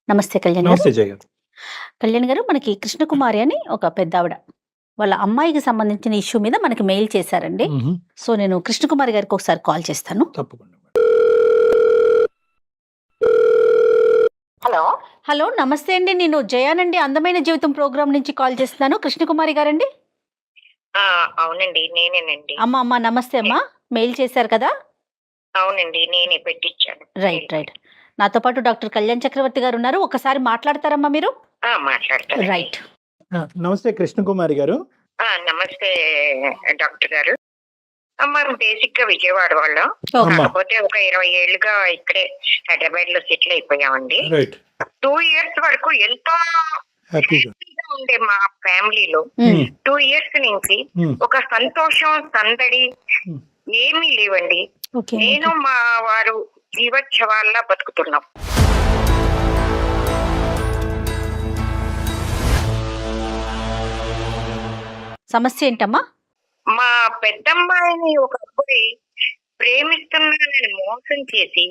నమస్తే కళ్యాణ్ గారు. నమస్తే జయ గారు. కళ్యాణ్ గారు, మనకి కృష్ణకుమారి అని ఒక పెద్దావిడ వాళ్ళ అమ్మాయికి సంబంధించిన ఇష్యూ మీద మనకి మెయిల్ చేశారండి. మ్మ్. సో నేను కృష్ణకుమారి గారికి ఒకసారి కాల్ చేస్తాను. తప్పకుండా. హలో హలో, నమస్తే అండి. నేను జయానండి, అందమైన జీవితం ప్రోగ్రామ్ నుంచి కాల్ చేస్తున్నాను. కృష్ణకుమారి గారండి? అవునండి, నేనేనండి. అమ్మ నమస్తే అమ్మా. మెయిల్ చేశారు కదా? అవునండి, నేనే పెట్టించాను. Right right. నాతో పాటు డాక్టర్ కళ్యాణ్ చక్రవర్తి గారు ఉన్నారు. ఒకసారి మాట్లాడతారమ్మా మీరు? మాట్లాడతాను. రైట్. నమస్తే కృష్ణకుమారి గారు. నమస్తే డాక్టర్ గారు. మనం బేసిక్ గా విజయవాడ వాళ్ళం, ఓకే. కాకపోతే ఒక 20 ఏళ్ళుగా ఇక్కడే హైదరాబాద్ లో సెటిల్ అయిపోయామండి. రైట్. 2 years వరకు ఎంతో హ్యాపీగా. హ్యాపీగా ఉండే మా ఫ్యామిలీలో మ్మ్. 2 years నుంచి ఒక సంతోషం సందడి ఏమీ లేవండి. ఓకే. నేను మా వారు జీవోత్సవాల్లా బతుకుతున్నాం. సమస్య ఏంటమ్మా? మా పెద్దమ్మాయిని ఒక అబ్బాయి ప్రేమిస్తున్నానని మోసం చేసి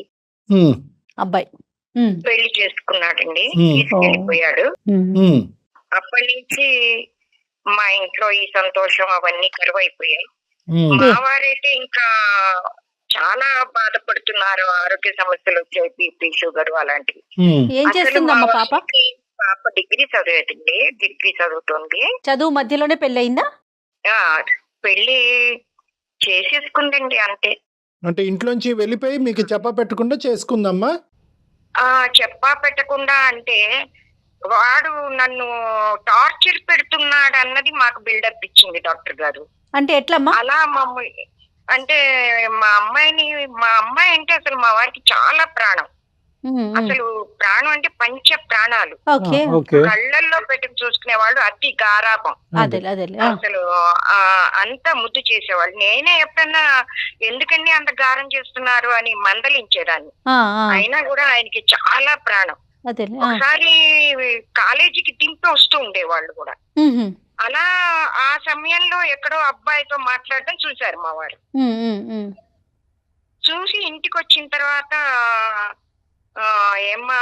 మ్మ్. అబ్బాయి. మ్మ్. పెళ్లి చేసుకున్నాడండి. మ్మ్. తీసుకెళ్లిపోయాడు. మ్మ్. మ్మ్. అప్పటి నుంచి మా ఇంట్లో ఈ సంతోషం అవన్నీ కరువైపోయాయి. మ్మ్. మా వారైతే ఇంకా చాలా బాధపడుతున్నారు. ఆరోగ్య సమస్యలు వచ్చాయి, బీపీ, షుగర్ అలాంటివి. మ్మ్. ఏం అసలు చేస్తుందమ్మా మా పాప? వారికి పాప డిగ్రీ చదివేదండి, డిగ్రీ చదువుతుంది. చదువు మధ్యలోనే పెళ్ళయిందా? ఆ, పెళ్లి చేసేసుకుందండి అంతే. అంటే ఇంట్లోంచి వెళ్ళిపోయి మీకు చెప్ప పెట్టకుండా చేసుకుందమ్మా. చెప్పా పెట్టకుండా అంటే వాడు నన్ను టార్చర్ పెడుతున్నాడు అన్నది మాకు బిల్డప్ ఇచ్చింది డాక్టర్ గారు. అంటే ఎట్లమ్మా? అలా అంటే మా అమ్మాయి అంటే అసలు మా వారికి చాలా ప్రాణం. అసలు ప్రాణం అంటే పంచ ప్రాణాలు. ఓకే. ఓకే. కళ్ళల్లో పెట్టుకు చూసుకునేవాళ్ళు, అతి గారాబం. అదే అదే. అసలు అంతా ముద్దు చేసేవాళ్ళు. నేనే ఎప్పుడన్నా ఎందుకండి అంత గారం చేస్తున్నారు అని మందలించేదాన్ని. అయినా కూడా ఆయనకి చాలా ప్రాణం. అదే. ఒకసారి కాలేజీకి దింపి వస్తూ ఉండేవాళ్ళు కూడా. అలా ఆ సమయంలో ఎక్కడో అబ్బాయితో మాట్లాడడం చూశారు మా వారు. చూసి ఇంటికి వచ్చిన తర్వాత ఏమ్మా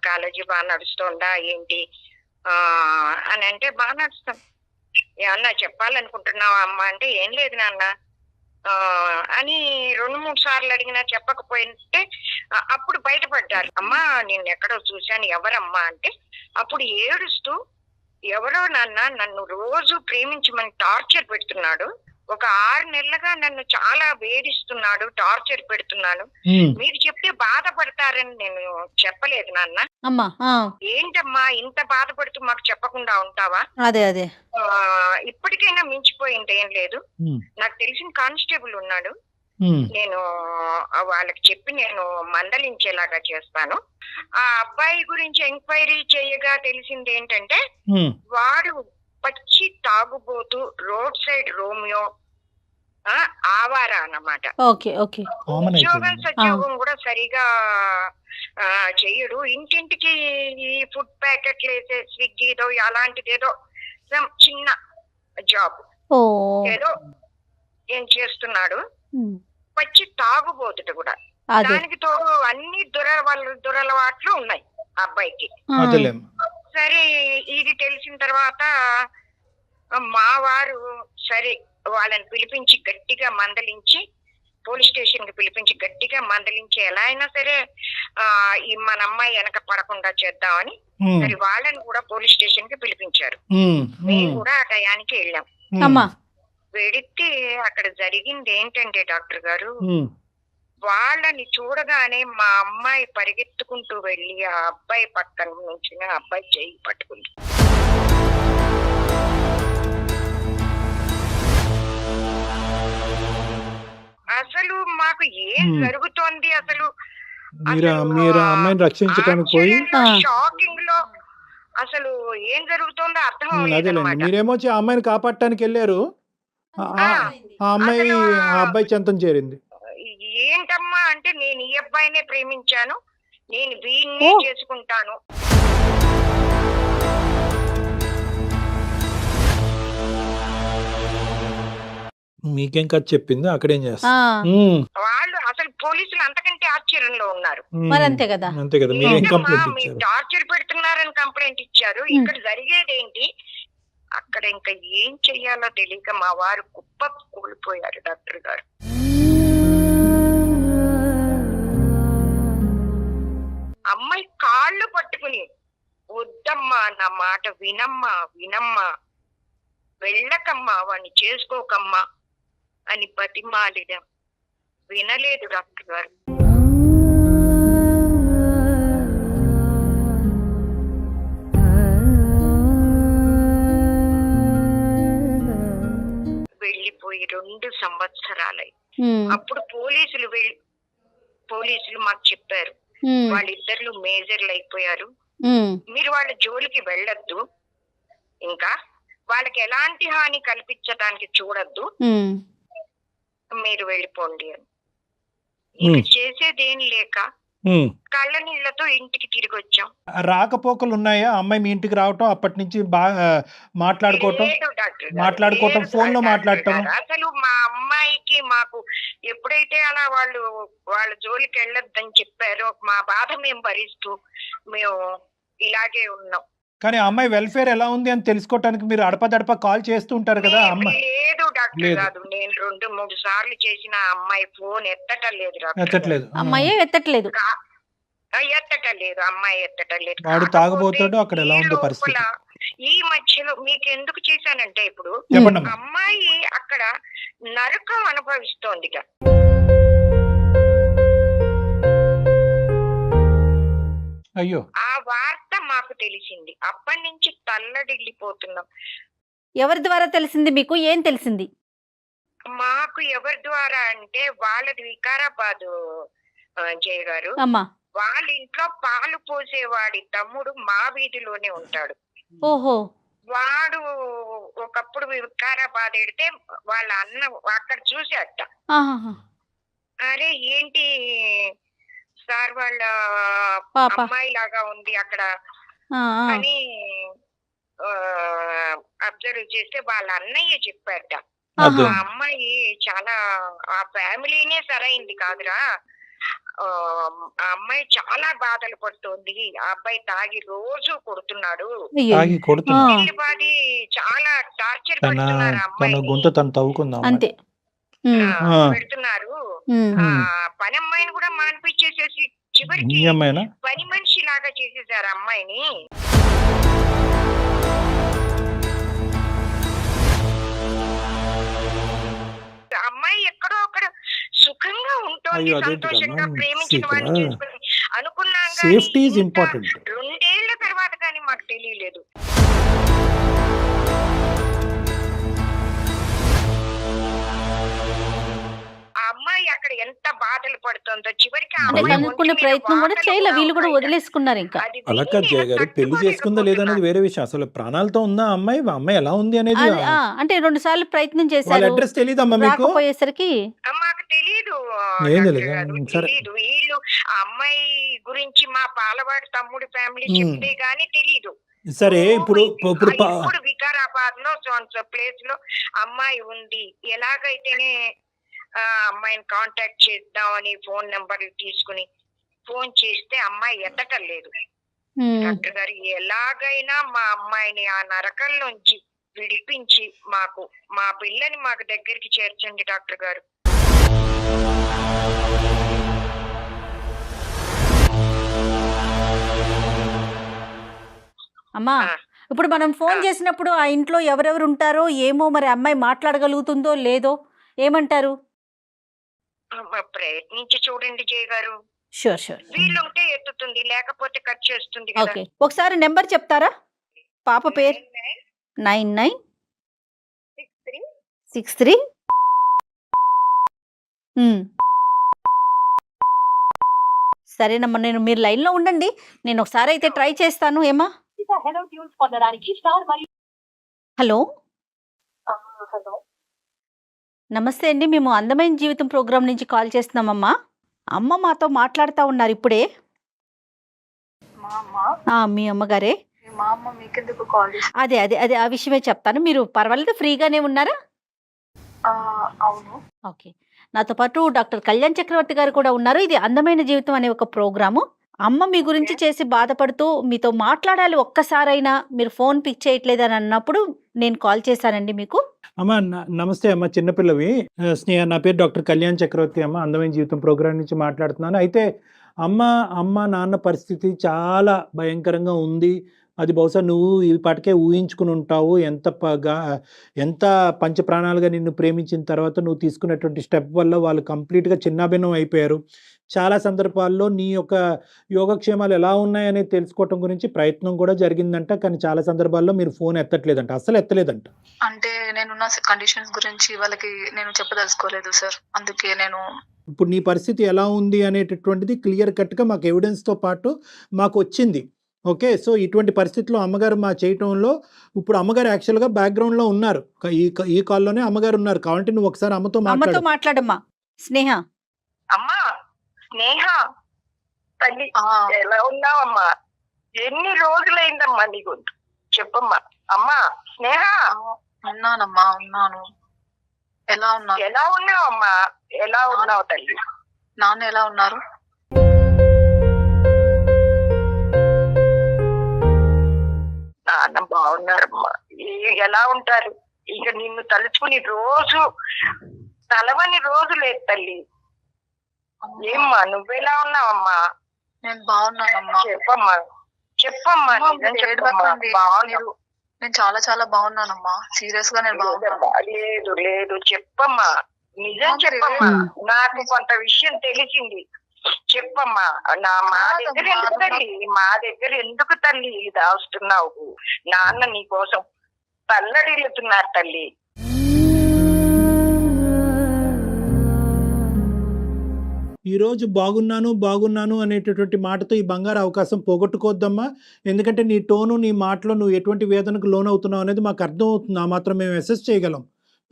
కాలేజీ బాగా నడుస్తోందా ఏంటి అని అంటే, బాగా నడుస్తాం. ఏమన్నా చెప్పాలనుకుంటున్నావా అమ్మ అంటే, ఏం లేదు నాన్న అని 2-3 సార్లు అడిగినా చెప్పకపోయింటే అప్పుడు బయటపడ్డారు. అమ్మా నేను ఎక్కడో చూశాను, ఎవరమ్మా అంటే అప్పుడు ఏడుస్తూ, ఎవరో నాన్న నన్ను రోజు ప్రేమించమని టార్చర్ పెడుతున్నాడు, ఒక 6 నెలలుగా నన్ను చాలా వేధిస్తున్నాడు, టార్చర్ పెడుతున్నాను, మీరు చెప్తే బాధపడతారని నేను చెప్పలేదు నాన్న. అమ్మా ఏంటమ్మా ఇంత బాధపడుతూ మాకు చెప్పకుండా ఉంటావా? అదే అదే. ఇప్పటికైనా మించిపోయింది ఏం లేదు. నాకు తెలిసిన కానిస్టేబుల్ ఉన్నాడు, నేను వాళ్ళకి చెప్పి నేను మందలించేలాగా చేస్తాను. ఆ అబ్బాయి గురించి ఎంక్వైరీ చేయగా తెలిసింది ఏంటంటే, వాడు పచ్చి తాగుబోతూ, రోడ్ సైడ్ రోమియో, ఆవారా అన్నమాట. Okay okay. ఉద్యోగం సద్యోగం కూడా సరిగా చెయ్యడు. ఇంటింటికి ఈ ఫుడ్ ప్యాకెట్లు వేసే స్విగ్గీదో అలాంటిదేదో చిన్న జాబ్ ఏదో ఏం చేస్తున్నాడు. పచ్చి తాగుబోతుడు కూడా. దానికి తోడు అన్ని దురలవాట్లు ఉన్నాయి అబ్బాయికి. సరే ఇది తెలిసిన తర్వాత మా వారు సరే వాళ్ళని పిలిపించి గట్టిగా మందలించి, పోలీస్ స్టేషన్ కి పిలిపించి గట్టిగా మందలించి ఎలా అయినా సరే ఈ మన అమ్మాయి వెనక పడకుండా చేద్దామని సరే వాళ్ళని కూడా పోలీస్ స్టేషన్ కి పిలిపించారు. మేము కూడా ఆ టయానికి వెళ్ళాం. వెడితే అక్కడ జరిగింది ఏంటంటే డాక్టర్ గారు, వాళ్ళని చూడగానే మా అమ్మాయి పరిగెత్తుకుంటూ వెళ్ళి ఆ అబ్బాయి పక్కన నుంచి ఆ అబ్బాయి చెయ్యి పట్టుకుంది. అసలు మాకు ఏం జరుగుతోంది, అసలు మీరు అమ్మాయిని రక్షించడానికి పోయి షాకింగ్ లో అసలు ఏం జరుగుతోందో అర్థం అవ్వలేదన్నమాట. మీరేమో ఆ అమ్మాయిని కాపాడటానికి వెళ్ళారు, ఆ అబ్బాయి చెంతం చేరింది. ఏంటమ్మా అంటే, నేను ఈ అబ్బాయినే ప్రేమించాను, నేను వీడినే చేసుకుంటాను. మీకేం కథ చెప్పింది, అక్కడేం చేస్తా? వాళ్ళు అసలు పోలీసులు అంతకంటే ఆశ్చర్యంలో ఉన్నారు. మరి అంతే కదా. అంతే కదా, మీరేం ఏంటమ్మా కంప్లైంట్ మీరు ఇచ్చారు? టార్చర్ పెడుతున్నారని కంప్లైంట్ ఇచ్చారు, ఇక్కడ జరిగేది ఏంటి? అక్కడ ఇంకా ఏం చెయ్యాలో తెలియక మా వారు కుప్ప కూలిపోయారు డాక్టర్ గారు. అమ్మాయి కాళ్ళు పట్టుకుని, వద్దమ్మా నా మాట వినమ్మా వినమ్మా, వెళ్ళకమ్మా, వాణ్ణి చేసుకోకమ్మా అని బతిమాలిడం. వినలేదు డాక్టర్ గారు. వెళ్ళిపోయి 2 సంవత్సరాలై. అప్పుడు పోలీసులు మాకు చెప్పారు, వాళ్ళిద్దరు మేజర్లు అయిపోయారు, మీరు వాళ్ళ జోలికి వెళ్ళొద్దు, ఇంకా వాళ్ళకి ఎలాంటి హాని కల్పించడానికి చూడొద్దు, మీరు వెళ్ళిపోండి అని. ఇక చేసేదేం లేక కళ్ళ నీళ్లతో ఇంటికి తిరిగి వచ్చాం. రాకపోకలు ఉన్నాయా అమ్మాయి మీ ఇంటికి రావటం, అప్పటి నుంచి బాగా మాట్లాడుకోవటం, లేదు డాక్టర్ గారు, మాట్లాడుకోవటం, లేదు ఫోన్ లో డాక్టర్ మాట్లాడటం? గారు. అసలు మా అమ్మాయికి మాకు ఎప్పుడైతే అలా వాళ్ళ జోలికి వెళ్ళొద్దని చెప్పారో మా బాధ మేము భరిస్తూ మేము ఇలాగే ఉన్నాం. కానీ ఆ అమ్మాయి వెల్ఫేర్ ఎలా ఉంది అని తెలుసుకోవటానికి మీరు అడపదడప కాల్ చేస్తూ ఉంటారు కదా అమ్మాయి? లేదు డాక్టర్ లేదు. గారు, నేను 2-3 సార్లు చేసిన అమ్మాయి ఫోన్ ఎత్తటం లేదు డాక్టర్ గారు. ఎత్తట్లేదు. అమ్మాయే ఎత్తట్లేదు. ఎత్తటం లేదు, అమ్మాయి ఎత్తటం లేదు. వాడు తాగుబోతాడు, అక్కడ ఎలా ఈ ఉందో లోపల పరిస్థితి? ఈ మధ్యలో మీకు ఎందుకు చేశానంటే, ఇప్పుడు చెప్పండి అమ్మా. అమ్మాయి అక్కడ నరకం అనుభవిస్తోంది. అయ్యో, ఆ వార్త మాకు తెలిసింది, అప్పటి నుంచి తల్లడిల్లిపోతున్నాం. ఎవరి ద్వారా తెలిసింది మీకు? ఏం తెలిసింది? మాకు ఎవరి ద్వారా అంటే, వాళ్ళది వికారాబాదు జయ గారు. అమ్మా. వాళ్ళ ఇంట్లో పాలు పోసేవాడి తమ్ముడు మా వీధిలోనే ఉంటాడు. ఓహో. వాడు ఒకప్పుడు వికారాబాద్ ఎడితే వాళ్ళ అన్న అక్కడ చూసేట, ఆహాహా. అరే ఏంటి సార్ వాళ్ళ పాప. అమ్మాయి లాగా ఉంది అక్కడ అని అబ్జర్వ్ చేస్తే వాళ్ళ అన్నయ్య చెప్పాట, ఆ అమ్మాయి చాలా, ఆ ఫ్యామిలీనే సరైంది కాదురా, ఆ అమ్మాయి చాలా బాధలు పడుతోంది, ఆ అబ్బాయి తాగి రోజు కొడుతున్నాడు, బాది చాలా టార్చర్ పెడుతున్నారు తన అమ్మాయి, గొంతు తను తవ్వుకుందాం అంతే పెడుతున్నారు. పని అమ్మాయిని కూడా మానిపించేసేసి చివరికి పని మనిషి లాగా చేసేసారు అమ్మాయిని. అమ్మాయి ఎక్కడో అక్కడ సుఖంగా ఉంటుంది, సంతోషంగా ప్రేమించిన వాడిని చేసుకుని అనుకున్నాం. Safety is important. 2 ఏళ్ల తర్వాత కానీ మాకు తెలియలేదు. అమ్మాయి అక్కడ ఎంత బాధలు పడుతుందో చివరికి కనుక్కునే ప్రయత్నం కూడా చేయలే, వీళ్ళు కూడా వదిలేసుకున్నారు. ఇంకా అలా కాదు జయ గారు, పెళ్లి చేసుకుందా లేదనేది వేరే విషయం, అసలు ప్రాణాలతో ఉందా అమ్మాయి, అమ్మాయి ఎలా ఉంది అనేది అంటే 2 సార్లు ప్రయత్నం చేశారు, అడ్రస్ తెలియదమ్మా మీకు? పోయేసరికి మాకు తెలియదు. వీళ్ళు ఆ అమ్మాయి గురించి మా పాలవాడి తమ్ముడు ఫ్యామిలీ చెప్తే గానీ తెలీదు. సరే, ఇప్పుడు వికారాబాద్ లో ప్లేస్ లో అమ్మాయి ఉంది, ఎలాగైతేనే అమ్మాయిని కాంటాక్ట్ చేద్దామని ఫోన్ నెంబర్లు తీసుకుని ఫోన్ చేస్తే అమ్మాయి ఎత్తటం లేదు. డాక్టర్ గారు ఎలాగైనా మా అమ్మాయిని ఆ నరకం నుంచి విడిపించి మాకు మా పిల్లని మాకు దగ్గరికి చేర్చండి డాక్టర్ గారు. అమ్మా, ఇప్పుడు మనం ఫోన్ చేసినప్పుడు ఆ ఇంట్లో ఎవరెవరు ఉంటారో ఏమో, మరి అమ్మాయి మాట్లాడగలుగుతుందో లేదో ఏమంటారు? ప్రయత్నించి చూడండి జయ గారు. Sure sure. వీలుంటే ఎత్తుతుంది, లేకపోతే కట్ చేస్తుంది. ఓకే, ఒకసారి నెంబర్ చెప్తారా? పాప పేరు 996363. సరేనమ్మా, మీరు లైన్లో ఉండండి, నేను ఒకసారి అయితే ట్రై చేస్తాను. ఏమా? హలో, నమస్తే అండి, మేము అందమైన జీవితం ప్రోగ్రాం నుంచి కాల్ చేస్తున్నామమ్మా. అమ్మ మాతో మాట్లాడుతూ ఉన్నారు ఇప్పుడే. మీ అమ్మగారే. మీకెందుకు కాల్? అదే ఆ విషయమే చెప్తాను. మీరు పర్వాలేదు, ఫ్రీగానే ఉన్నారా? అవును. ఓకే. నాతో పాటు డాక్టర్ కళ్యాణ్ చక్రవర్తి గారు కూడా ఉన్నారు. ఇది 'అందమైన జీవితం' అనే ఒక ప్రోగ్రాము. అమ్మ మీ గురించి చేసి బాధపడుతూ మీతో మాట్లాడాలి ఒక్కసారైనా, మీరు ఫోన్ పిక్ చేయట్లేదని అన్నప్పుడు నేను కాల్ చేశానండి మీకు. అమ్మ నమస్తే అమ్మ, చిన్నపిల్లవి. స్నేహ, నా పేరు డాక్టర్ కళ్యాణ్ చక్రవర్తి అమ్మ, అందమైన జీవితం ప్రోగ్రాం నుంచి మాట్లాడుతున్నాను. అయితే అమ్మ నాన్న పరిస్థితి చాలా భయంకరంగా ఉంది. అది బహుశా నువ్వు ఈ పాటికే ఊహించుకుని ఉంటావు. ఎంత పంచప్రాణాలుగా నిన్ను ప్రేమించిన తర్వాత నువ్వు తీసుకున్నటువంటి స్టెప్ వల్ల వాళ్ళు కంప్లీట్గా చిన్నాభిన్నం అయిపోయారు. చాలా సందర్భాల్లో నీ యొక్క యోగక్షేమాలు ఎలా ఉన్నాయనేది తెలుసుకోవటం గురించి ప్రయత్నం కూడా జరిగిందంట. కానీ చాలా సందర్భాల్లో మీరు ఫోన్ ఎత్తట్లేదంట, అస్సలు ఎత్తలేదంట. అంటే నేనున్న కండిషన్స్ గురించి వాళ్ళకి నేను చెప్పదలుచుకోలేదు సార్. అందుకే నేను ఇప్పుడు నీ పరిస్థితి ఎలా ఉంది అనేటటువంటిది క్లియర్ కట్గా మాకు ఎవిడెన్స్తో పాటు మాకు వచ్చింది. ఓకే, సో ఇటువంటి పరిస్థితిలో అమ్మగారు మా చేయటంలో ఇప్పుడు అమ్మగారు యాక్చువల్గా బ్యాక్గ్రౌండ్లో ఉన్నారు. ఈ కాల్లోనే అమ్మగారు ఉన్నారు. కావాలంటే నువ్వు ఒకసారి అమ్మతో మాట్లాడమ్మా. స్నేహ, అమ్మా స్నేహ తల్లి, ఎలా ఉన్నావమ్మా? ఎన్ని రోజులైందమ్మా నీకు? చెప్పమ్మా. అమ్మా స్నేహ. ఉన్నానమ్మా, ఉన్నాను. ఎలా ఉన్నావమ్మా? ఎలా ఉన్నావు తల్లి? నాన్న ఎలా ఉన్నారు? నాన్న బాగున్నారమ్మా. ఎలా ఉంటారు? ఇక నిన్ను తలుచుకుని రోజు తలవని రోజు లేదు తల్లి. ఏమ్మా నువ్వెలా ఉన్నావమ్మా? నేను బాగున్నానమ్మా. చెప్పమ్మా నేను చాలా చాలా బాగున్నానమ్మా. సీరియస్ గా నేను లేదు లేదు చెప్పమ్మా, నిజం చెప్పమ్మా. నాకు కొంత విషయం తెలిసింది, చెప్పమ్మా. మా దగ్గర ఎందుకు తల్లి దాస్తున్నావు? నాన్న నీ కోసం తల్లడిల్లుతున్నారు తల్లి. ఈరోజు బాగున్నాను అనేటటువంటి మాటతో ఈ బంగారు అవకాశం పోగొట్టుకోవద్దమ్మా. ఎందుకంటే నీ టోను, నీ మాటలో నువ్వు ఎటువంటి వేదనకు లోనవుతున్నావు అనేది మాకు అర్థమవుతుంది. ఆ మాత్రం మేము అసెస్ చేయగలం.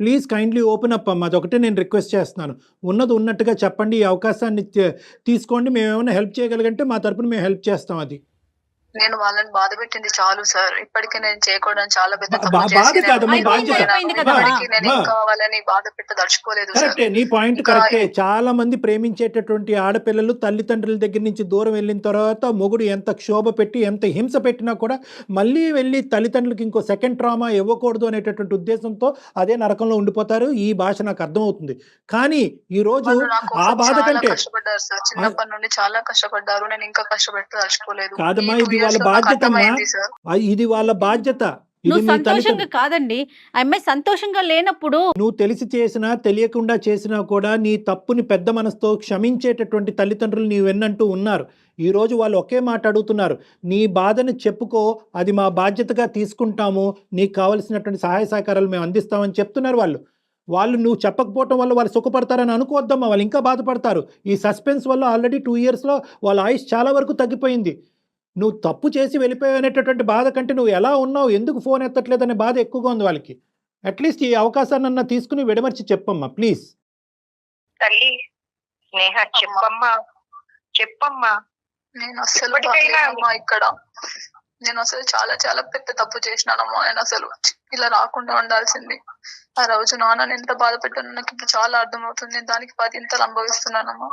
ప్లీజ్ కైండ్లీ ఓపెన్ అప్ అమ్మా, అదొకటే నేను రిక్వెస్ట్ చేస్తున్నాను. ఉన్నది ఉన్నట్టుగా చెప్పండి. ఈ అవకాశాన్ని తీసుకోండి. మేము ఏమైనా హెల్ప్ చేయగలిగంటే మా తరపున మేము హెల్ప్ చేస్తాం. అది నేను వాళ్ళని బాధ పెట్టింది చాలు సార్. ఇప్పటికే నేను చేయకూడదు చాలా పెద్ద వాళ్ళని బాధ పెట్టదలుచుకోలేదు. కరెక్టే, నీ పాయింట్ కరెక్టే. చాలా మంది ప్రేమించేటటువంటి ఆడపిల్లలు తల్లిదండ్రుల దగ్గర నుంచి దూరం వెళ్ళిన తర్వాత మొగుడు ఎంత క్షోభ పెట్టి ఎంత హింస పెట్టినా కూడా మళ్ళీ వెళ్ళి తల్లిదండ్రులకి ఇంకో సెకండ్ ట్రామా ఇవ్వకూడదు అనేటటువంటి ఉద్దేశంతో అదే నరకంలో ఉండిపోతారు. ఈ భాష నాకు అర్థమవుతుంది. కానీ ఈ రోజు ఆ బాధ కంటే కష్టపడ్డారు సార్. చిన్నప్పటి నుండి చాలా కష్టపడ్డారు. నేను ఇంకా కష్టపెట్టదలుచుకోలేదు. కాదమ్మా, ఇది వాళ్ళ బాధ్యతమ్మా. ఇది వాళ్ళ బాధ్యత. నువ్వు సంతోషంగా కాదండి, అమ్మాయి సంతోషంగా లేనప్పుడు నువ్వు తెలిసి చేసినా తెలియకుండా చేసినా కూడా నీ తప్పుని పెద్ద మనసుతో క్షమించేటటువంటి తల్లిదండ్రులు నీ వెన్నంటూ ఉన్నారు. ఈ రోజు వాళ్ళు ఒకే మాట అడుగుతున్నారు, నీ బాధని చెప్పుకో, అది మా బాధ్యతగా తీసుకుంటాము, నీకు కావలసినటువంటి సహాయ సహకారాలు మేము అందిస్తామని చెప్తున్నారు. వాళ్ళు నువ్వు చెప్పకపోవటం వల్ల వాళ్ళు సుఖపడతారని అనుకోవద్దమ్మా. వాళ్ళు ఇంకా బాధపడతారు. ఈ సస్పెన్స్ వల్ల ఆల్రెడీ 2 yearsలో వాళ్ళ ఆయుష్ చాలా వరకు తగ్గిపోయింది. నువ్వు తప్పు చేసి వెళ్ళిపోయావు అనేటటువంటి బాధ కంటే నువ్వు ఎలా ఉన్నావు, ఎందుకు ఫోన్ ఎత్తట్లేదు అనే బాధ ఎక్కువగా ఉంది వాళ్ళకి. అట్లీస్ట్ ఈ అవకాశాన్ని తీసుకుని విడమర్చి చెప్పమ్మా ప్లీజ్. తల్లి స్నేహ చెప్పమ్మా. నేను అసలు ఇక్కడ నేను అసలు చాలా చాలా పెద్ద తప్పు చేసినానమ్మా. నేను అసలు ఇలా రాకుండా ఉండాల్సింది. ఆ రోజు నాన్న ఎంత బాధ పెట్టాను నాకు ఇప్పుడు చాలా అర్థమవుతుంది. నేను దానికి 10 ఇంతలు అనుభవిస్తున్నానమ్మా.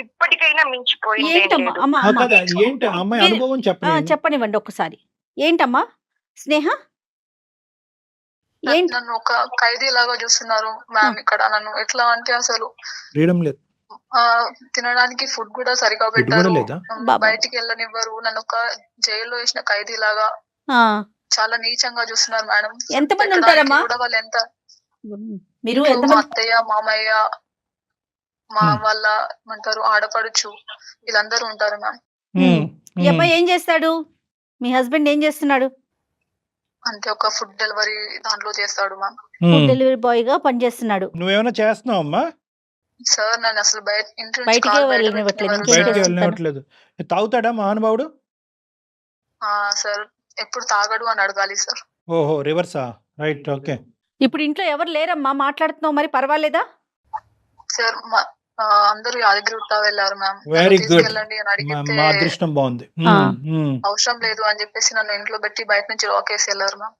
ఇప్పటికైనా మించిపోయింది. అమ్మాయి అనుభవం చెప్పనివ్వండి ఒకసారి. ఏంటమ్మా స్నేహ? నన్ను ఒక ఖైదీ లాగా చూస్తున్నారు మ్యామ్ ఇక్కడ. నన్ను ఎట్లా అంటే అసలు తినడానికి ఫుడ్ కూడా సరిగా పెట్టారు, బయటికి వెళ్ళనివ్వరు. నన్ను ఒక జైల్లో వేసిన ఖైదీ లాగా చాలా నీచంగా చూస్తున్నారు మేడం. ఎంతమంది ఉంటారమ్మా? వాళ్ళు ఎంత మీరు మా అత్తయ్య, మామయ్య, మా వాళ్ళ ఏమంటారు ఆడపడుచు, వీళ్ళందరూ ఉంటారు మ్యామ్. ఈ అబ్బాయి ఏం చేస్తాడు? మీ హస్బెండ్ ఏం చేస్తున్నాడు? అంటే ఒక ఫుడ్ డెలివరీ దాంట్లో చేస్తాడు మ్యామ్. ఫుడ్ డెలివరీ బాయ్ గా పనిచేస్తున్నాడు. నువ్వేమైనా చేస్తున్నావు అమ్మా? సార్ నేను అసలు బయటికే వెళ్ళనివ్వట్లేదు. తాగుతాడా మహానుభావుడు? సార్ ఎప్పుడు తాగడు అని అడగాలి సార్. ఓహో, రివర్సా? Right, okay. ఇప్పుడు ఇంట్లో ఎవరు లేరమ్మా, మాట్లాడుతున్నావు మరి పర్వాలేదా? సార్ అందరూ యాదగిరిగుట్ట వెళ్ళారు మ్యామ్. Very good. తీసుకెళ్ళండి అని అడిగితే మా అదృష్టం బాగుంది. అవసరం లేదు అని చెప్పేసి నన్ను ఇంట్లో పెట్టి బయట నుంచి లాక్ వేసి వెళ్ళారు మ్యామ్.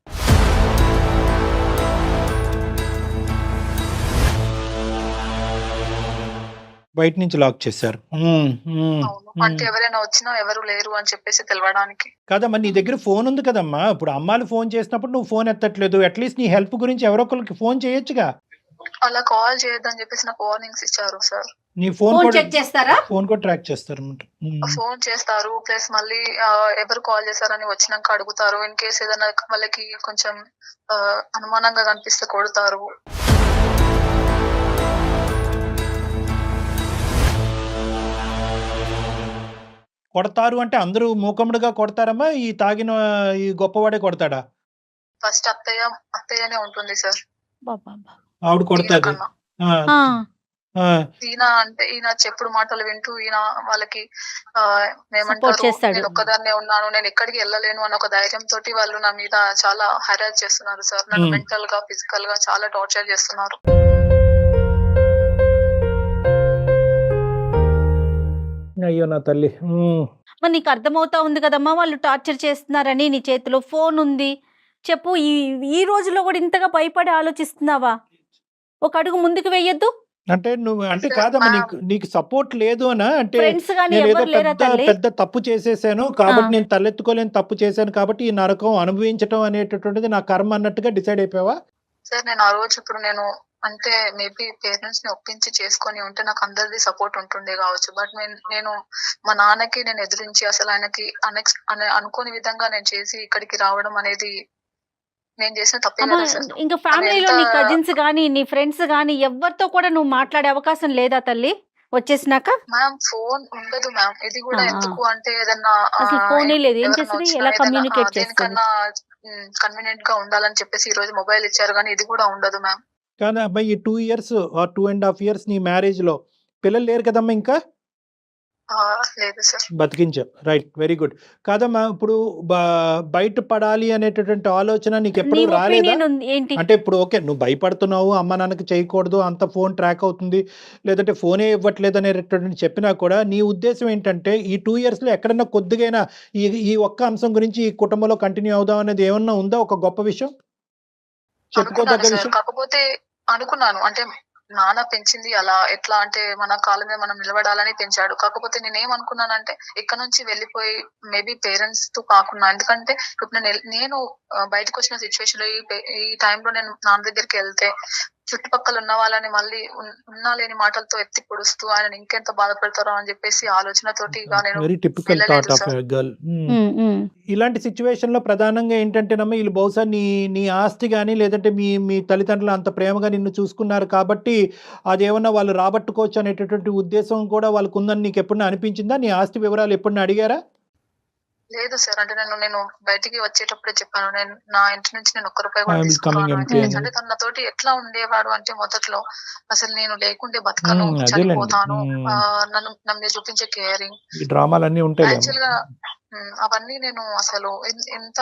బయట నుంచి లాక్ చేశారు. అవును. అంటే ఎవరైనా వచ్చినా ఎవరు లేరు అని చెప్పేసి తెలవడానికి. కదమ్మా, నీ దగ్గర ఫోన్ ఉంది కదమ్మా. ఇప్పుడు అమ్మాలు ఫోన్ చేసినప్పుడు నువ్వు ఫోన్ ఎత్తట్లేదు. అట్లీస్ట్ నీ హెల్ప్ గురించి ఎవరో ఒకరికి ఫోన్ చేయొచ్చుగా. అలా కాల్ చేయొద్దని చెప్పేసి నాకు వార్నింగ్స్ ఇచ్చారు సార్. నీ ఫోన్ ఫోన్ కూడా చెక్ చేస్తారా? ఫోన్ కూడా ట్రాక్ చేస్తారు అన్నమాట. ఫోన్ చేస్తారు, ప్లస్ మళ్ళీ ఎవరు కాల్ చేశారని వచ్చినాక అడుగుతారు. ఇన్ కేస్ ఏదైనా వాళ్ళకి కొంచెం అనుమానంగా కనిపిస్తే కొడతారు. కొడతారు అంటే అందరూ మూకముడుగా కొడతారమ్మా? ఈ తాగిన ఈ గొప్పవాడే కొడతాడా? ఫస్ట్ అత్తయ్యనే ఉంటుంది సార్. బాబా. ఆవిడ కొడతాది. కన్నా ఆ, ఆ, ఈయన చెప్పుడు మాటలు వింటూ ఈయన వాళ్ళకి సపోర్ట్ ఏమంటారు, చేస్తాడు. నేను ఒక్కదాన్నే ఉన్నాను, నేను ఎక్కడికి వెళ్ళలేను అన్న ఒక ధైర్యం తోటి వాళ్ళు నా మీద చాలా హెరాస్ చేస్తున్నారు సార్. నన్ను మెంటల్ గా ఫిజికల్ గా చాలా టార్చర్ చేస్తున్నారు. అయ్యో నా తల్లి. మరి నీకు అర్థమవుతా ఉంది కదమ్మా వాళ్ళు టార్చర్ చేస్తున్నారని. నీ చేతిలో ఫోన్ ఉంది. చెప్పు, ఈ రోజుల్లో కూడా ఇంతగా భయపడి ఆలోచిస్తున్నావా? ఒక అడుగు ముందుకు వెయ్యొద్దు. అంటే నువ్వు అంటే కాదమ్మా, నీకు సపోర్ట్ లేదు అనా? అంటే ఫ్రెండ్స్ గానీ నేను ఏదో ఎవరు లేరా తల్లి? పెద్ద తప్పు చేసేసాను కాబట్టి నేను తలెత్తుకోలేని తప్పు చేశాను కాబట్టి ఈ నరకం అనుభవించడం అనేటటువంటిది నా కర్మ అన్నట్టుగా డిసైడ్ అయిపోయావా? సార్ నేను ఆ రోజు ఇప్పుడు నేను అంటే మేబీ పేరెంట్స్ ని ఒప్పించి చేసుకొని ఉంటే నాకు అందరిది సపోర్ట్ ఉంటుండే కావచ్చు. బట్ నేను మా నాన్నకి నేను ఎదిరించి అసలు ఆయనకి అనుకోని విధంగా నేను చేసి ఇక్కడికి రావడం అనేది నేను చేసిన తప్పే అమ్మా, కదా సార్. ఇంకా ఫ్యామిలీలో నీ కజిన్స్ గానీ నీ ఫ్రెండ్స్ గానీ ఎవరితో కూడా నువ్వు మాట్లాడే అవకాశం లేదా తల్లి వచ్చేసినాక? మ్యామ్ ఫోన్ ఉండదు మ్యామ్. ఇది కూడా ఎందుకు అంటే ఏదన్నా అసలు ఫోనే లేదు. ఏం ఎవరైనా చేస్తుంది? వచ్చినా ఎలా ఏదైనా కమ్యూనికేట్ చేస్తుంది? దేనికన్నా కన్వీనియంట్ గా ఉండాలని చెప్పేసి ఈ రోజు మొబైల్ ఇచ్చారు, కానీ ఇది కూడా ఉండదు మ్యామ్. కానీ అబ్బాయి ఈ 2 years ఆర్ 2.5 years నీ మ్యారేజ్ లో పిల్లలు లేరు కదమ్మా ఇంకా? లేదు సార్. బతికించావు. Right, very good. కాదమ్మా, ఇప్పుడు బయట పడాలి అనేటటువంటి ఆలోచన నీకు ఎప్పుడు నీ రాలేదా? ఒపీనియన్ ఏంటి? అంటే ఇప్పుడు ఓకే, నువ్వు భయపడుతున్నావు, అమ్మ నాన్నకి చేయకూడదు, అంత ఫోన్ ట్రాక్ అవుతుంది, లేదంటే ఫోనే ఇవ్వట్లేదు అనేటటువంటి చెప్పినా కూడా నీ ఉద్దేశం ఏంటంటే ఈ 2 years లో ఎక్కడన్నా కొద్దిగైనా ఈ ఒక్క అంశం గురించి ఈ కుటుంబంలో కంటిన్యూ అవుదాం అనేది ఏమన్నా ఉందా? ఒక గొప్ప విషయం చెప్పుకోదగ్గ అనుకున్నాను సార్. విషయం? కాకపోతే అనుకున్నాను అంటే నాన్న పెంచింది అలా ఎట్లా అంటే మన కాళ్ళ మీద మనం నిలబడాలని పెంచాడు. కాకపోతే నేనేమనుకున్నానంటే ఇక్కడ నుంచి వెళ్ళిపోయి మేబీ పేరెంట్స్ తో కాకుండా, ఎందుకంటే ఇప్పుడు నేను బయటకు వచ్చిన సిచ్యువేషన్ లో ఈ టైంలో నేను నాన్న దగ్గరికి వెళ్తే చుట్టుపక్కల ఉన్న వాళ్ళని మళ్ళీ ఉన్నా లేని మాటలతో ఎత్తి పొడుస్తూ ఆయన ఇంకెంత బాధపడతారో అని చెప్పేసి ఆలోచనతోటి ఇక నేను very typical thought of a girl. ఇలాంటి సిచ్యువేషన్ లో ప్రధానంగా ఏంటంటేనమ్మా, వీళ్ళు బహుశా నీ ఆస్తి కానీ లేదంటే మీ తల్లిదండ్రులు అంత ప్రేమగా నిన్ను చూసుకున్నారు కాబట్టి అదేమన్నా వాళ్ళు రాబట్టుకోవచ్చు అనేటటువంటి ఉద్దేశం కూడా వాళ్ళకు ఉందని నీకు ఎప్పుడన్నా అనిపించిందా? నీ ఆస్తి వివరాలు ఎప్పుడన్నా అడిగారా? లేదు సార్. అంటే నేను బయటికి వచ్చేటప్పుడే చెప్పాను, నేను నా ఇంటి నుంచి నేను 1 రూపాయి కూడా I will coming తీసుకున్నాను empty అని. అంటే తన నాతోటి ఎట్లా ఉండేవాడు అంటే మొదట్లో అసలు నేను లేకుంటే బతకను, చనిపోతాను, నా మీద చూపించే కేరింగ్, ఈ డ్రామాలన్నీ ఉంటాయి. యాక్చువల్ గా అవన్నీ నేను అసలు ఎంత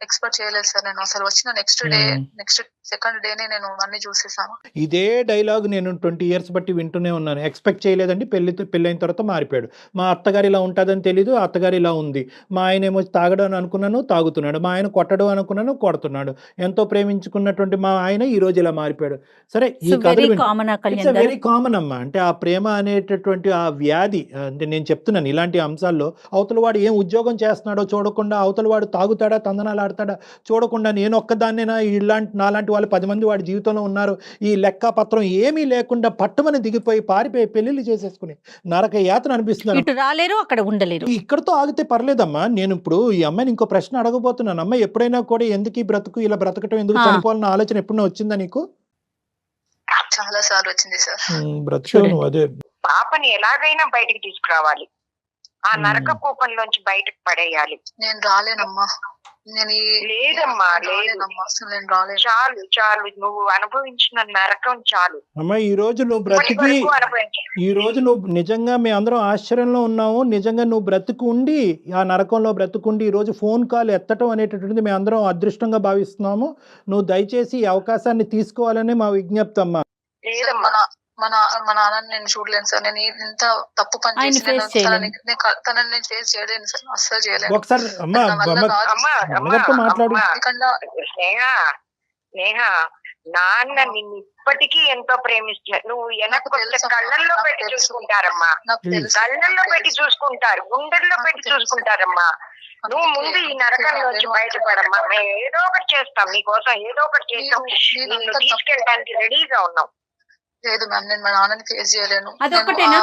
ఎక్స్పెక్ట్ చేయలేదు సార్. నేను అసలు వచ్చిన నెక్స్ట్ సెకండ్ డేనే నేను అన్ని చూసేసాను. ఇదే డైలాగ్ నేను 20 years బట్టి వింటూనే ఉన్నాను. ఎక్స్పెక్ట్ చేయలేదండి, పెళ్ళైన తర్వాత మారిపోయాడు. మా అత్తగారు ఇలా ఉంటుందని తెలీదు, అత్తగారు ఇలా ఉంది. మా ఆయన ఏమో తాగడం అని అనుకున్నాను, తాగుతున్నాడు. మా ఆయన కొట్టడం అనుకున్నాను, కొడుతున్నాడు. ఎంతో ప్రేమించుకున్నటువంటి మా ఆయన ఈ రోజు ఇలా మారిపోయాడు. సరే, ఈ కథలు వెరీ కామన్ అమ్మా. అంటే ఆ ప్రేమ అనేటటువంటి ఆ వ్యాధి, అంటే నేను చెప్తున్నాను ఇలాంటి అంశాల్లో అవతల వాడు ఏం ఉద్యోగం చేస్తున్నాడో చూడకుండా, అవతల వాడు తాగుతాడా తందనాలు ఆడతాడా చూడకుండా, నేను ఒక్కదాన్నేనా నాలాంటి వాళ్ళు 10 మంది వాడి జీవితంలో ఉన్నారు, ఈ లెక్క పత్రం ఏమీ లేకుండా పట్టుమని దిగిపోయి పారిపోయి పెళ్లిళ్ళు చేసేసుకుని నరక యాతన అనిపిస్తుంది. ఇటు రాలేరు, అక్కడ ఉండలేరు. ఇక్కడతో ఆగితే పర్లేదమ్మా. నేను ఇప్పుడు ఈ అమ్మాయిని ఇంకో ప్రశ్న అడగబోతున్నాను. అమ్మాయి ఎప్పుడైనా కూడా ఎందుకు ఈ బ్రతుకు, ఇలా బ్రతకటం ఎందుకు, చనిపోవాలన్న ఆలోచన ఎప్పుడైనా వచ్చిందా నీకు? చాలా సార్లు వచ్చింది సార్. బ్రతుకు అదే పాపని ఎలాగైనా బయటికి తీసుకురావాలి, ఆ నరక కూపంలోంచి బయటకు పడేయాలి. నేను రాలేనమ్మా. లేదమ్మా, లేదమ్మా, అసలు నేను రాలేను. చాలు చాలు, నువ్వు అనుభవించిన నరకం చాలు. అమ్మా. ఈ రోజు నువ్వు బ్రతికి, ఈ రోజు నువ్వు నిజంగా మేము అందరం ఆశ్చర్యంలో ఉన్నాము. నిజంగా నువ్వు బ్రతుకుండి, ఆ నరకంలో బ్రతుకుండి ఈ రోజు ఫోన్ కాల్ ఎత్తటం అనేటటువంటిది మేము అందరం అదృష్టంగా భావిస్తున్నాము. నువ్వు దయచేసి ఈ అవకాశాన్ని తీసుకోవాలని మా విజ్ఞప్తి అమ్మా. లేదమ్మా, మా నాన్నని నేను చూడలేను సార్. నేను ఇంత తప్పు పని ఆయన చేసి face చేయలేను. తనని నేను ఫేస్ చేయలేను సార్, అస్సలు చేయలేను. ఒకసారి అమ్మా నా వల్ల అమ్మ కాదు. అమ్మగారితో మాట్లాడు. ఎందుకన్నా స్నేహ నాన్న నిన్ను ఇప్పటికీ ఎంతో ప్రేమిస్తున్నారు. నువ్వు వెనక్కి వస్తే కళ్ళల్లో పెట్టి చూసుకుంటారమ్మా, నాకు తెలుసు. కళ్ళల్లో పెట్టి చూసుకుంటారు, గుండెల్లో పెట్టి చూసుకుంటారమ్మా. నువ్వు ముందు ఈ నరకం నుంచి బయటపడమ్మా. మేము ఏదో ఒకటి చేస్తాం నీకోసం, ఏదో ఒకటి చేస్తాం. నిన్ను తీసుకెళ్ళడానికి రెడీగా ఉన్నాం. లేదు మ్యామ్, నేను మా నాన్నని ఫేస్ చేయలేను. అదొక్కటేనా?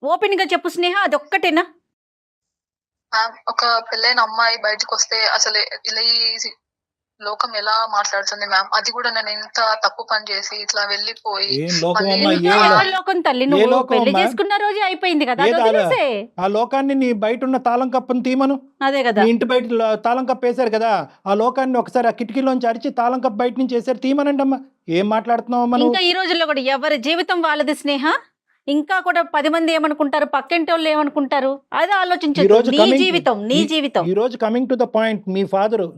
ఓపెన్ గా చెప్పు స్నేహ, అదొక్కటేనా? మ్యామ్, ఒక పెళ్ళైన అమ్మాయి బయటకు వస్తే అసలు ఇలా ఈ లోకం ఎలా మాట్లాడుతుంది మ్యామ్? అది కూడా నేను ఇంత తప్పు పని చేసి ఇట్లా వెళ్ళిపోయి ఏం లోకం మళ్ళీ అమ్మా, ఇంకా ఏం ఎవరి లో- లోకం తల్లి, ఏ నువ్వు లోకం పెళ్లి అమ్మా? చేసుకున్న రోజే అయిపోయింది కదా, అది ఏది అలా? వదిలేసే. ఆ లోకాన్ని నీ బయట ఉన్న తాళం కప్పని తీమను. అదే కదా. మీ ఇంటి బయట తాళం కప్పు వేశారు కదా, ఆ లోకాన్ని ఒకసారి ఆ కిటికీలోంచి అరిచి తాళం కప్పు బయట నుంచి వేసారు, తీమనండి అమ్మా. ఏం మాట్లాడుతున్నావు అమ్మా నువ్వు? ఇంకా ఈ రోజుల్లో కూడా ఎవరి జీవితం వాళ్ళది స్నేహ. ఇంకా కూడా 10 మంది ఏమనుకుంటారు, పక్కింటి వాళ్ళు ఏమనుకుంటారు, అది ఈ ఆలోచించదు. రోజు నీ coming- జీవితం నీ ఈ- జీవితం. ఈ రోజు కమింగ్ టు ద పాయింట్,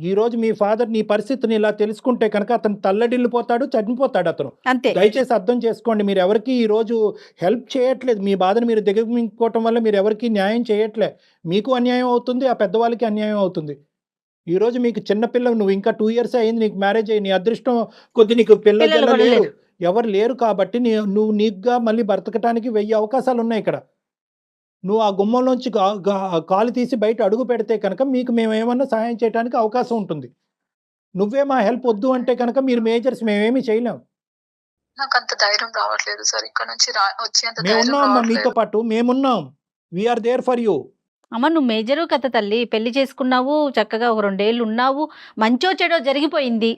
ఈ రోజు మీ ఫాదర్ నీ పరిస్థితిని ఇలా తెలుసుకుంటే కనుక అతను తల్లడిల్లిపోతాడు, చనిపోతాడు అతను. అంతే. దయచేసి అర్థం చేసుకోండి. మీరు ఎవరికి ఈ రోజు హెల్ప్ చేయట్లేదు. మీ బాధను మీరు దిగమించుకోవటం వల్ల మీరు ఎవరికి న్యాయం చేయట్లే. మీకు అన్యాయం అవుతుంది, ఆ పెద్దవాళ్ళకి అన్యాయం అవుతుంది. ఈ రోజు మీకు చిన్నపిల్ల, నువ్వు ఇంకా 2 years అయింది నీకు మ్యారేజ్ అయ్యి, నీ అదృష్టం కొద్ది నీకు పిల్లలు పిల్లలు కూడా లేరు, లేరు. ఎవరు లేరు కాబట్టి నువ్వు నీకుగా మళ్ళీ బ్రతకటానికి 1000 అవకాశాలు ఉన్నాయి ఇక్కడ. నువ్వు ఆ గుమ్మంలోంచి కాలు తీసి బయట అడుగు పెడితే కనుక మీకు మేము ఏమన్నా సహాయం చేయడానికి అవకాశం ఉంటుంది. నువ్వే మా హెల్ప్ వద్దు అంటే కనుక మీరు మేజర్స్ మేమేమీ చేయలేం. నాకు అంత ధైర్యం రావట్లేదు సార్. ఇక్కడ నుంచి వచ్చేంత ధైర్యం మేమున్నాం అమ్మా, రావట్లేదు. మీతో పాటు మేమున్నాం. We are there for you. అమ్మ నువ్వు మేజరు కథ తల్లి, పెళ్లి చేసుకున్నావు, చక్కగా ఒక 2 ఏళ్ళు ఉన్నావు, మంచో చెడో జరిగిపోయింది.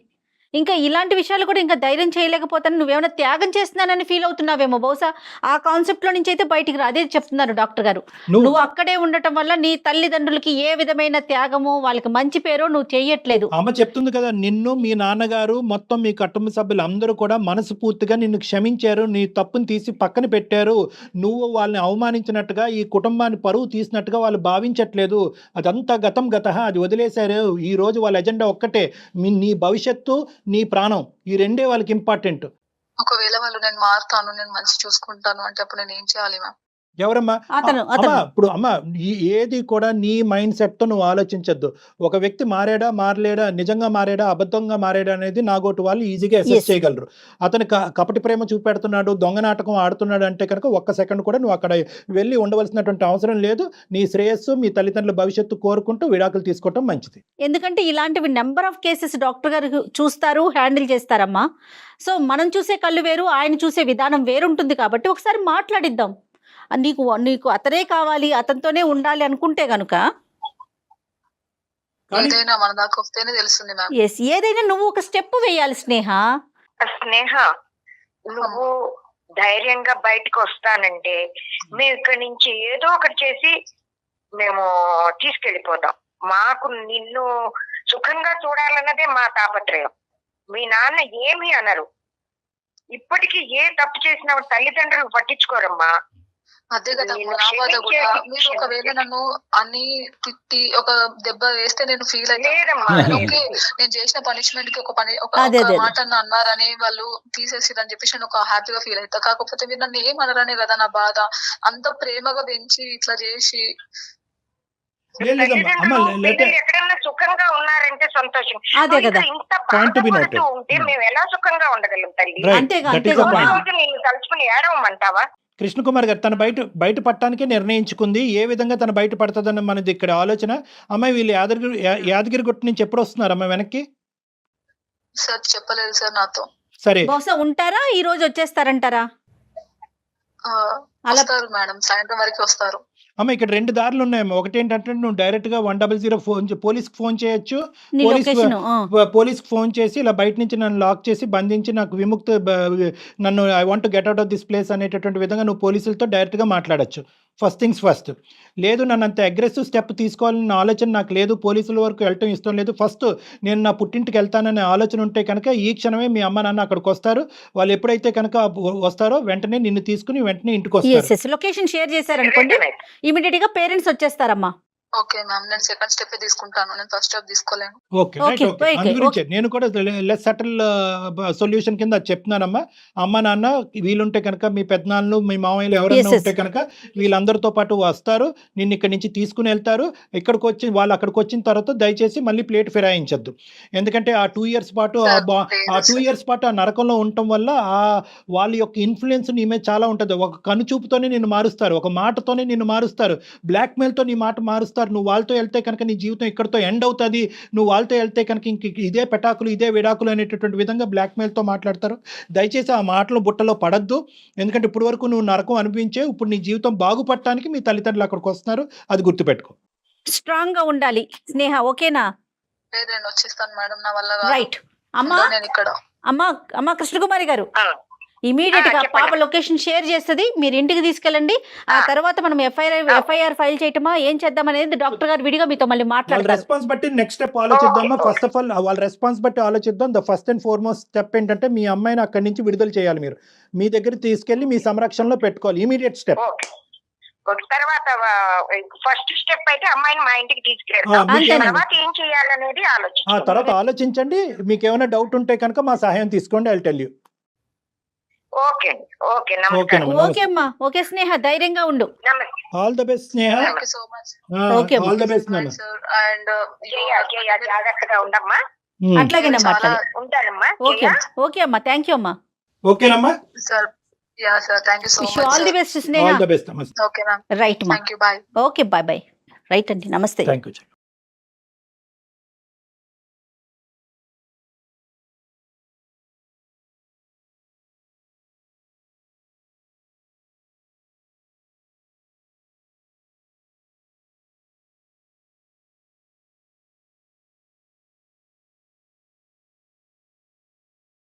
ఇంకా ఇలాంటి విషయాలు కూడా ఇంకా ధైర్యం చేయలేకపోతాను, నువ్వేమైనా త్యాగం చేస్తున్నానని ఫీల్ అవుతున్నావేమో బహుశా. ఆ కాన్సెప్ట్ లో నుంచి అయితే బయటికి రా, అదే చెప్తున్నారు డాక్టర్ గారు. నువ్వు అక్కడే ఉండటం వల్ల నీ తల్లిదండ్రులకి ఏ విధమైన త్యాగము, వాళ్ళకి మంచి పేరు నువ్వు చేయట్లేదు. అమ్మ చెప్తుంది కదా, నిన్ను మీ నాన్నగారు మొత్తం మీ కుటుంబ సభ్యులు అందరూ కూడా మనస్ఫూర్తిగా నిన్ను క్షమించారు, నీ తప్పుని తీసి పక్కన పెట్టారు. నువ్వు వాళ్ళని అవమానించినట్టుగా, ఈ కుటుంబాన్ని పరువు తీసినట్టుగా వాళ్ళు భావించట్లేదు. అదంతా గతం గతః, అది వదిలేశారు. ఈ రోజు వాళ్ళ ఎజెండా ఒక్కటే, నీ భవిష్యత్తు, నీ ప్రాణం, ఈ రెండే వాళ్ళకి ఇంపార్టెంట్. ఒకవేళ వాళ్ళు నేను మారుతాను, నేను మంచి చూసుకుంటాను అంటే అప్పుడు నేను ఏం చేయాలి మ్యామ్? ఎవరమ్మా? అతను అమ్మా ఇప్పుడు ఏది కూడా నీ మైండ్ సెట్ తో నువ్వు ఆలోచించద్దు. ఒక వ్యక్తి మారాడా మారలేడా, నిజంగా మారాడా అబద్ధంగా మారాడా అనేది నాగోటి వాళ్ళు ఈజీగా అసెస్ చేయగలరు. అతను కపటి ప్రేమ చూపెడుతున్నాడు, దొంగ నాటకం ఆడుతున్నాడు అంటే కనుక ఒక్క సెకండ్ కూడా నువ్వు అక్కడ వెళ్ళి ఉండవలసినటువంటి అవసరం లేదు. నీ శ్రేయస్సు, మీ తల్లిదండ్రుల భవిష్యత్తు కోరుకుంటూ విడాకులు తీసుకోవటం మంచిది. ఎందుకంటే ఇలాంటివి నెంబర్ ఆఫ్ కేసెస్ డాక్టర్ గారు చూస్తారు, హ్యాండిల్ చేస్తారమ్మా. సో మనం చూసే కళ్ళు వేరు, ఆయన చూసే విధానం వేరుంటుంది కాబట్టి ఒకసారి మాట్లాడిద్దాం. నీకు అతనే కావాలి, అతనితోనే ఉండాలి అనుకుంటే గనుక ఏదైనా మన దాకా వస్తేనే తెలుస్తుంది మ్యామ్. ఎస్, ఏదైనా నువ్వు ఒక స్టెప్ వేయాలి స్నేహ. స్నేహ నువ్వు ధైర్యంగా బయటకు వస్తానంటే మేము ఇక్కడి నుంచి ఏదో ఒకటి చేసి మేము తీసుకెళ్ళిపోతాం. మాకు నిన్ను సుఖంగా చూడాలన్నదే మా తాపత్రయం. మీ నాన్న ఏమీ అనరు. ఇప్పటికీ ఏ తప్పు చేసినా తల్లిదండ్రులు పట్టించుకోరమ్మా. అదే కదా నా బాధ కూడా. మీరు ఒకవేళ నన్ను అన్ని తిట్టి ఒక దెబ్బ వేస్తే నేను ఫీల్ అవుతాను. ఓకే, నేను చేసిన పనిష్మెంట్ కి ఒక మాట అన్నారని వాళ్ళు తీసేసిరని చెప్పేసి నేను ఒక హ్యాపీగా ఫీల్ అవుతా. కాకపోతే మీరు నన్ను ఏమనరనే కదా నా బాధ. అంత ప్రేమగా పెంచి ఇట్లా చేసి ఎక్కడన్నా సుఖంగా ఉన్నారంటే సంతోషం. అదే కదా, ఇంత బాధపడుతూ ఉంటే మేము ఎలా సుఖంగా ఉండగలం తల్లి? నిన్ను తలుచుకుని ఏడవమంటావా? కృష్ణకుమార్ గారు తన బయట పట్టడానికే నిర్ణయించుకుంది. ఏ విధంగా తన బయట పడుతుందన్న మనది ఇక్కడ ఆలోచన. అమ్మాయి వీళ్ళు యాదగిరి గుట్ట నుంచి ఎప్పుడు వస్తున్నారు అమ్మాయి వెనక్కి? సార్ చెప్పలేదు సార్ నాతో. సరే, బహుశా ఉంటారా, ఈ రోజు వచ్చేస్తారంటారా? వస్తారు మేడం, సాయంత్రం వరకు వస్తారు. అమ్మ ఇక్కడ 2 దారులు ఉన్నాయమ్మా. ఒకటి ఏంటంటే నువ్వు డైరెక్ట్ గా 100 పోలీస్కి ఫోన్ చేయొచ్చు. పోలీస్కి ఫోన్ చేసి ఇలా బయట నుంచి నన్ను లాక్ చేసి బంధించి నాకు నన్ను I want get out of this place అనేటటువంటి విధంగా నువ్వు పోలీసులతో డైరెక్ట్ గా మాట్లాడచ్చు. First things first. లేదు, నన్ను అంత అగ్రెసివ్ స్టెప్ తీసుకోవాలన్న ఆలోచన నాకు లేదు, పోలీసుల వరకు వెళ్ళటం ఇష్టం లేదు, ఫస్ట్ నేను నా పుట్టింటికి వెళ్తాననే ఆలోచన ఉంటే కనుక ఈ క్షణమే మీ అమ్మ నాన్న అక్కడికి వస్తారు. వాళ్ళు ఎప్పుడైతే కనుక వస్తారో వెంటనే నిన్ను తీసుకుని వెంటనే ఇంటికి వస్తారు. లొకేషన్ షేర్ చేశారనుకోండి, ఇమీడియట్ గా పేరెంట్స్ వచ్చేస్తారమ్మా. ఓకే మ్యామ్, నేను సెకండ్ స్టెప్ తీసుకుంటాను, నేను ఫస్ట్ స్టెప్ తీసుకోలేను. Okay right. Okay okay okay అందు గురించే ఓకే నేను కూడా లెస్ సటిల్ సొల్యూషన్ కింద అది చెప్తున్నానమ్మా. అమ్మ నాన్న వీలుంటే కనుక మీ పెద్దనాన్నలు మీ మామయ్యలు ఎస్ ఎవరైనా ఎస్ ఉంటే కనుక వీళ్ళందరితో పాటు వస్తారు, నిన్ను ఇక్కడి నుంచి తీసుకుని వెళ్తారు. ఇక్కడికి వచ్చి వాళ్ళు అక్కడికి వచ్చిన తర్వాత దయచేసి మళ్ళీ ప్లేట్ ఫిరాయించద్దు. ఎందుకంటే ఆ 2 years పాటు ఆ సార్ ఆ లేదు 2 సార్. years పాటు ఆ నరకంలో ఉండటం వల్ల ఆ వాళ్ళ యొక్క ఇన్ఫ్లుయెన్స్ నీ మీద చాలా ఉంటుంది. ఒక కనుచూపుతోనే నిన్ను మారుస్తారు, ఒక మాటతోనే నిన్ను మారుస్తారు, బ్లాక్మెయిల్తో నీ మాట మారుస్తారు. నువ్వు వాళ్ళతో వెళ్తే కనుక నీ జీవితం ఇక్కడితో ఎండ్ అవుతుంది, నువ్వు వాళ్ళతో వెళ్తే కనుక ఇంక ఇదే పెటాకులు ఇదే విడాకులు అనేటటువంటి విధంగా బ్లాక్మెయిల్తో మాట్లాడతారు. దయచేసి ఆ మాటలు బుట్టలో పడద్దు. ఎందుకంటే ఇప్పుడు వరకు నువ్వు నరకం అనిపించే, ఇప్పుడు నీ జీవితం బాగుపడటానికి మీ తల్లిదండ్రులు అక్కడికి వస్తున్నారు, అది గుర్తుపెట్టుకో. స్ట్రాంగ్ గా ఉండాలి స్నేహ, ఓకేనా? లేదు, నేను వచ్చేస్తాను మేడం, నా వల్ల కాదు. రైట్ అమ్మా. ఉండు నేను ఇక్కడ. అమ్మా కృష్ణకుమారి గారు ఆ, ఇమీడియట్ గా చెప్పండి. పాప లొకేషన్ షేర్ చేస్తుంది, మీరు ఇంటికి తీసుకెళ్ళండి. ఆ ఆ, తర్వాత మనం ఎఫ్ఐఆర్ ఫైల్ చేయటమా ఏం చేద్దాం అనేది డాక్టర్ గారు విడిగా మీతో మళ్ళీ వాళ్ళ మాట్లాడతారు. రెస్పాన్స్ బట్టి నెక్స్ట్ స్టెప్ ఆలోచిద్దామా. ఓకే, ఫస్ట్ ఆఫ్ ఆల్ వాళ్ళ రెస్పాన్స్ బట్టి ఆలోచిద్దాం. The first and foremost step ఏంటంటే మీ అమ్మాయిని అక్కడి నుంచి విడుదల చేయాలి. మీరు మీ దగ్గర తీసుకెళ్లి మీ సంరక్షణలో పెట్టుకోవాలి. Immediate step. Okay okay. తర్వాత ఫస్ట్ స్టెప్ అయితే అమ్మాయిని మా ఇంటికి ఆ, తీసుకెళ్తాం. మీకు అంతేనండి. ఏమైనా తర్వాత ఏం చేయాలనేది ఆ ఆలోచించాం. తర్వాత ఆలోచించండి. మీకు ఏమైనా డౌట్ ఉంటే కనుక మా సహాయం తీసుకోండి. I tell you. ఓకే అండి, ఓకే, ఓకే నమస్కారం. నమస్తే. ఓకే అమ్మా, ఓకే స్నేహ, ధైర్యంగా ఉండు. నమస్తే. All the best Sneha. Thank you so much okay అమ్మా. ఆల్ ద బెస్ట్ నాన్న. సార్. అండ్ జయ జాగ్రత్తగా ఉండమ్మా. అట్లాగేనమ్మా చాలా అట్లాగే. ఉంటానమ్మా. ఓకే జయ. ఓకే అమ్మా, థ్యాంక్ యూ అమ్మా. ఓకేనమ్మా. Sir. Yeah sir, thank you so wish much all the sir. Best Sneha. All the best. నమస్తే. ఓకే మ్యామ్, రైట్ మా. Thank you, bye. Okay bye bye. Right అండి, నమస్తే. Thank you.